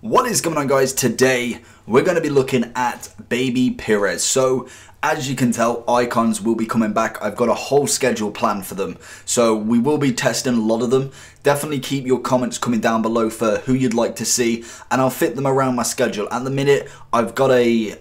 What is going on, guys? Today we're going to be looking at baby Pires. So as you can tell, icons will be coming back. I've got a whole schedule planned for them, so we will be testing a lot of them. Definitely keep your comments coming down below for who you'd like to see, and I'll fit them around my schedule. At the minute, I've got a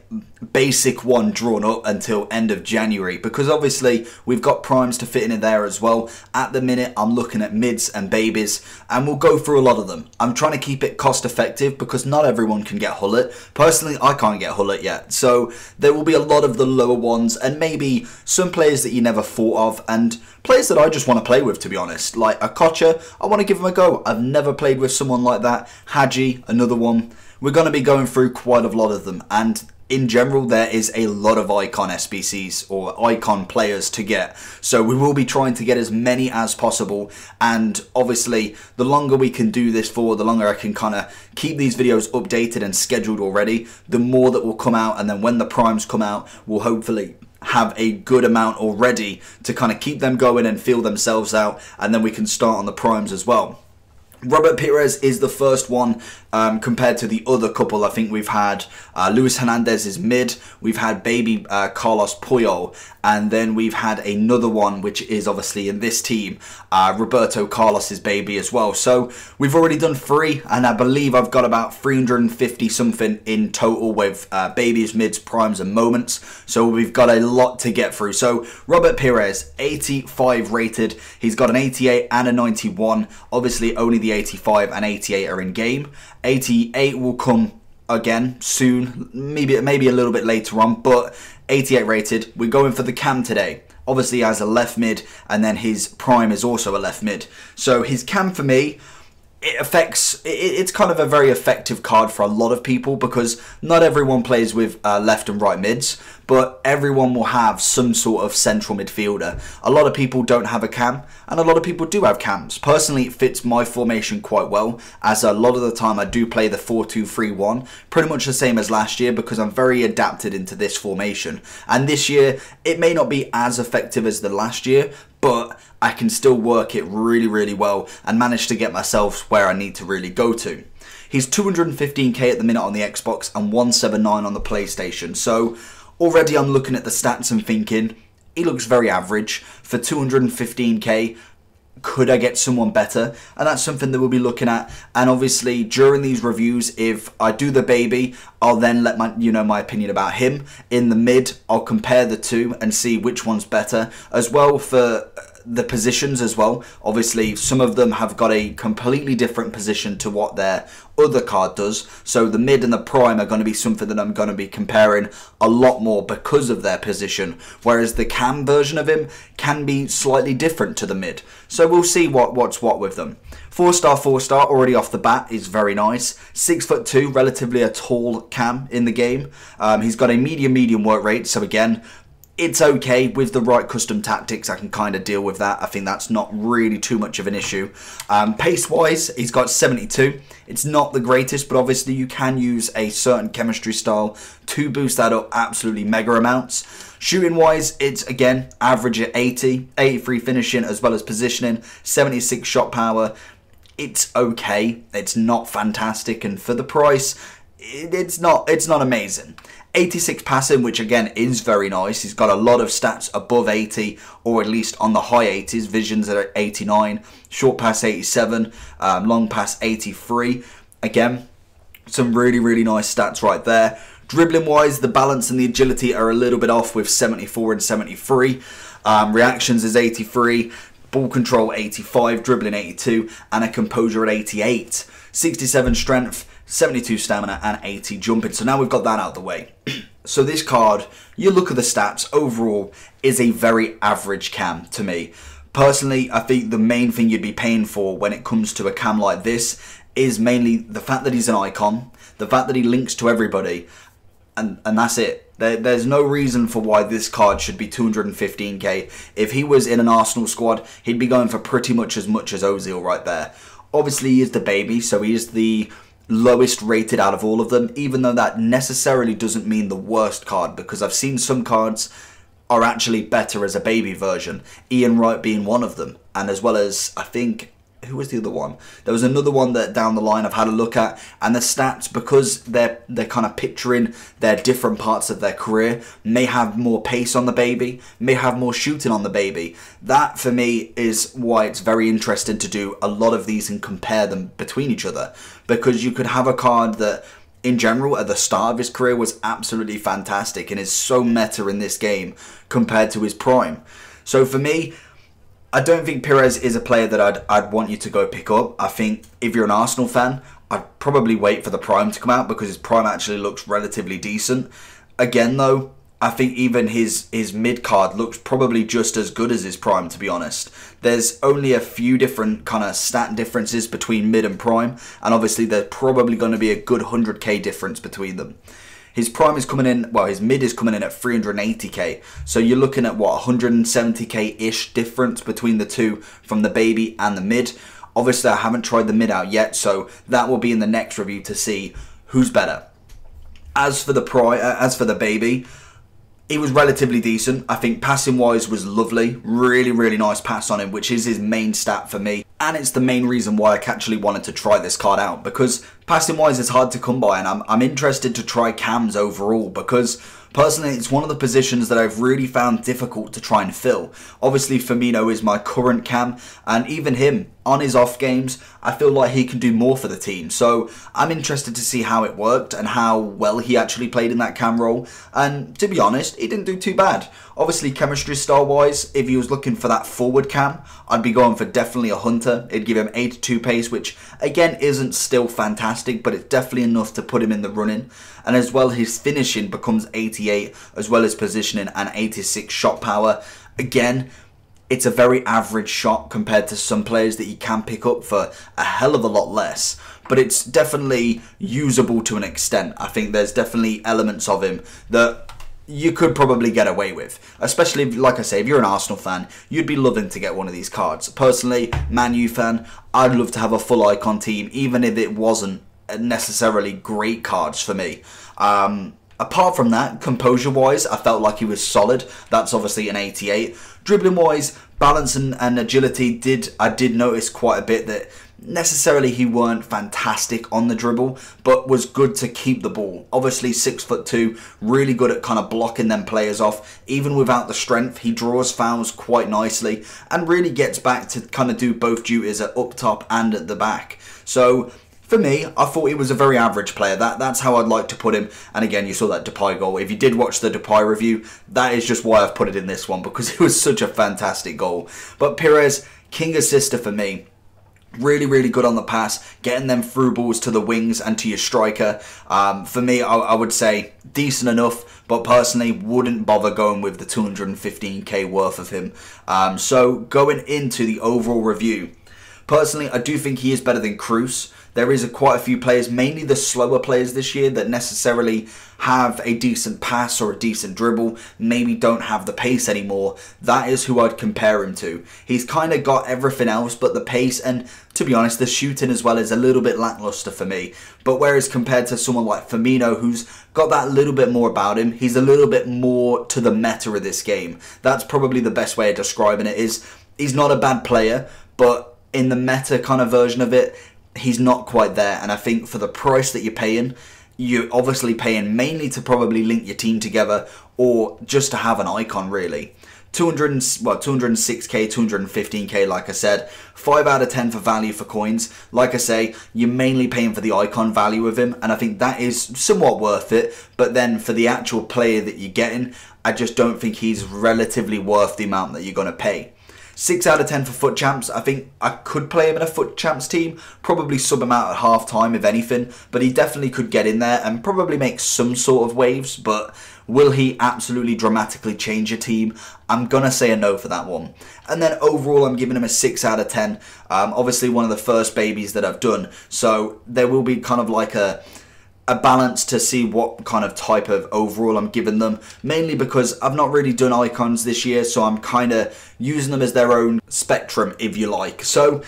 basic one drawn up until end of January, because obviously we've got primes to fit in there as well. At the minute, I'm looking at mids and babies, and we'll go through a lot of them. I'm trying to keep it cost effective because not everyone can get Hullet. Personally, I can't get Hullet yet, so there will be a lot of the lower ones, and maybe some players that you never thought of, and players that I just want to play with, to be honest. Like a Kocha, I want to give him a go. I've never played with someone like that. Haji, another one. We're going to be going through quite a lot of them, and in general there is a lot of icon SBCs or icon players to get, so we will be trying to get as many as possible. And obviously the longer we can do this for, the longer I can kind of keep these videos updated and scheduled already, the more that will come out, and then when the primes come out, we'll hopefully have a good amount already to kind of keep them going and feel themselves out, and then we can start on the primes as well. Robert Pires is the first one compared to the other couple. I think we've had Luis Hernandez is mid, we've had baby Carlos Puyol, and then we've had another one which is obviously in this team, Roberto Carlos's baby as well. So we've already done 3, and I believe I've got about 350 something in total with babies, mids, primes and moments. So we've got a lot to get through. So Robert Pires, 85 rated, he's got an 88 and a 91. Obviously only the 85 and 88 are in game. 88 will come again soon, maybe a little bit later on, but 88 rated. We're going for the cam today. Obviously as a left mid, and then his prime is also a left mid. So his cam for me, it's kind of a very effective card for a lot of people, because not everyone plays with left and right mids, but everyone will have some sort of central midfielder. A lot of people don't have a cam, and a lot of people do have cams. Personally, it fits my formation quite well, as a lot of the time I do play the 4-2-3-1, pretty much the same as last year, because I'm very adapted into this formation. And this year, it may not be as effective as the last year, but I can still work it really, really well and manage to get myself where I need to really go to. He's 215k at the minute on the Xbox and 179 on the PlayStation. So already I'm looking at the stats and thinking, he looks very average for 215k. Could I get someone better? And that's something that we'll be looking at. And obviously during these reviews, if I do the baby, I'll then let my opinion about him. In the mid, I'll compare the two and see which one's better. As well for the positions as well. Obviously some of them have got a completely different position to what their other card does, so the mid and the prime are going to be something that I'm going to be comparing a lot more because of their position, whereas the cam version of him can be slightly different to the mid. So we'll see what's what with them. 4-star already off the bat is very nice. 6'2", relatively a tall cam in the game. He's got a medium work rate, so again, it's okay. With the right custom tactics, I can kind of deal with that. I think that's not really too much of an issue. Pace-wise, he's got 72. It's not the greatest, but obviously you can use a certain chemistry style to boost that up absolutely mega amounts. Shooting-wise, it's, again, average at 80. 83 finishing as well as positioning. 76 shot power. It's okay. It's not fantastic, and for the price, it's not amazing. 86 passing, which again is very nice. He's got a lot of stats above 80, or at least on the high 80s. Visions at 89, short pass 87, long pass 83. Again, some really nice stats right there. Dribbling wise, the balance and the agility are a little bit off with 74 and 73. Reactions is 83. Ball control 85, dribbling 82, and a composure at 88. 67 strength, 72 stamina, and 80 jumping. So now we've got that out of the way. So this card, you look at the stats, overall is a very average cam to me. Personally, I think the main thing you'd be paying for when it comes to a cam like this is mainly the fact that he's an icon, the fact that he links to everybody, and that's it. There's no reason for why this card should be 215k. If he was in an Arsenal squad, he'd be going for pretty much as Ozil right there. Obviously, he is the baby, so he is the lowest rated out of all of them, even though that necessarily doesn't mean the worst card, because I've seen some cards are actually better as a baby version, Ian Wright being one of them, and as well as, I think, who was the other one? There was another one that down the line I've had a look at, and the stats, because they're kind of picturing their different parts of their career, may have more pace on the baby, may have more shooting on the baby. That for me is why it's very interesting to do a lot of these and compare them between each other, because you could have a card that in general at the start of his career was absolutely fantastic and is so meta in this game compared to his prime. So for me, I don't think Pires is a player that I'd want you to go pick up. I think if you're an Arsenal fan, I'd probably wait for the prime to come out, because his prime actually looks relatively decent. Again though, I think even his mid card looks probably just as good as his prime, to be honest. There's only a few different kind of stat differences between mid and prime, and obviously there's probably going to be a good 100k difference between them. His prime is coming in, well, his mid is coming in at 380k. So you're looking at, what, 170k-ish difference between the two from the baby and the mid. Obviously, I haven't tried the mid out yet, so that will be in the next review to see who's better. As for the baby, he was relatively decent. I think passing-wise was lovely. Really, really nice pass on him, which is his main stat for me. And it's the main reason why I actually wanted to try this card out, because passing-wise it's hard to come by, and I'm interested to try cams overall, because personally it's one of the positions that I've really found difficult to try and fill. Obviously Firmino is my current cam, and even him, on his off games, I feel like he can do more for the team. So I'm interested to see how it worked and how well he actually played in that cam role. And to be honest, he didn't do too bad. Obviously chemistry style wise, if he was looking for that forward cam, I'd be going for definitely a Hunter. It'd give him 82 pace, which again isn't still fantastic, but it's definitely enough to put him in the running. And as well, his finishing becomes 88, as well as positioning, and 86 shot power. Again, it's a very average shot compared to some players that you can pick up for a hell of a lot less. But it's definitely usable to an extent. I think there's definitely elements of him that you could probably get away with. Especially, if, like I say, if you're an Arsenal fan, you'd be loving to get one of these cards. Personally, Man U fan, I'd love to have a full icon team, even if it wasn't necessarily great cards for me. Apart from that, composure-wise, I felt like he was solid. That's obviously an 88. Dribbling-wise, balance and agility, I did notice quite a bit that necessarily he weren't fantastic on the dribble, but was good to keep the ball. Obviously 6'2", really good at kind of blocking them players off. Even without the strength, he draws fouls quite nicely and really gets back to kind of do both duties at up top and at the back. So for me, I thought he was a very average player. That's how I'd like to put him. And again, you saw that Depay goal. If you did watch the Depay review, that is just why I've put it in this one, because it was such a fantastic goal. But Pires, king assister for me. Really, really good on the pass, getting them through balls to the wings and to your striker. For me, I would say decent enough, but personally wouldn't bother going with the 215k worth of him. So going into the overall review, personally, I do think he is better than Kroos. There is quite a few players, mainly the slower players this year, that necessarily have a decent pass or a decent dribble, maybe don't have the pace anymore. That is who I'd compare him to. He's kind of got everything else but the pace, and to be honest, the shooting as well is a little bit lackluster for me. But whereas compared to someone like Firmino, who's got that little bit more about him, he's a little bit more to the meta of this game. That's probably the best way of describing it. Is he's not a bad player, but in the meta kind of version of it, he's not quite there. And I think for the price that you're obviously paying mainly to probably link your team together or just to have an icon, really. 206k, 215k, like I said. 5 out of 10 for value for coins. Like I say, you're mainly paying for the icon value of him, and I think that is somewhat worth it. But then for the actual player that you're getting, I just don't think he's relatively worth the amount that you're going to pay. 6 out of 10 for FUT Champs. I think I could play him in a FUT Champs team, probably sub him out at half time if anything, but he definitely could get in there and probably make some sort of waves. But will he absolutely dramatically change your team? I'm gonna say a no for that one. And then overall, I'm giving him a 6 out of 10. Obviously one of the first babies that I've done, so there will be kind of like a balance to see what kind of type of overall I'm giving them, mainly because I've not really done icons this year, so I'm kind of using them as their own spectrum, if you like. So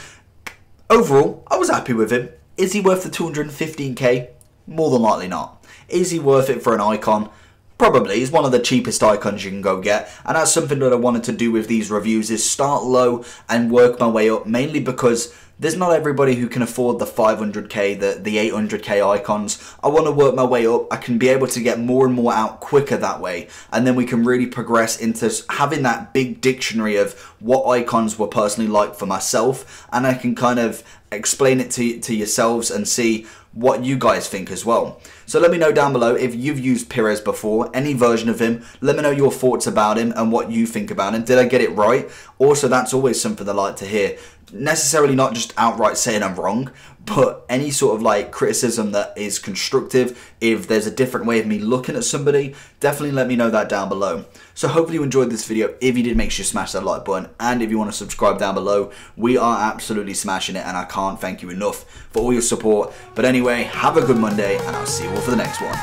overall, I was happy with him. Is he worth the 215k? More than likely not. Is he worth it for an icon? Probably. He's one of the cheapest icons you can go get, and that's something that I wanted to do with these reviews, is start low and work my way up, mainly because there's not everybody who can afford the 500k, the 800k icons. I want to work my way up. I can be able to get more and more out quicker that way, and then we can really progress into having that big dictionary of what icons were personally like for myself, and I can kind of explain it to yourselves and see what you guys think as well. So let me know down below if you've used Pires before, any version of him. Let me know your thoughts about him and what you think about him. Did I get it right? Also, that's always something I like to hear. Necessarily not just outright saying I'm wrong, but any sort of like criticism that is constructive. If there's a different way of me looking at somebody, definitely let me know that down below. So hopefully you enjoyed this video. If you did, make sure you smash that like button, and if you want to subscribe down below. We are absolutely smashing it, and I can't thank you enough for all your support. But anyway, have a good Monday, and I'll see you all for the next one.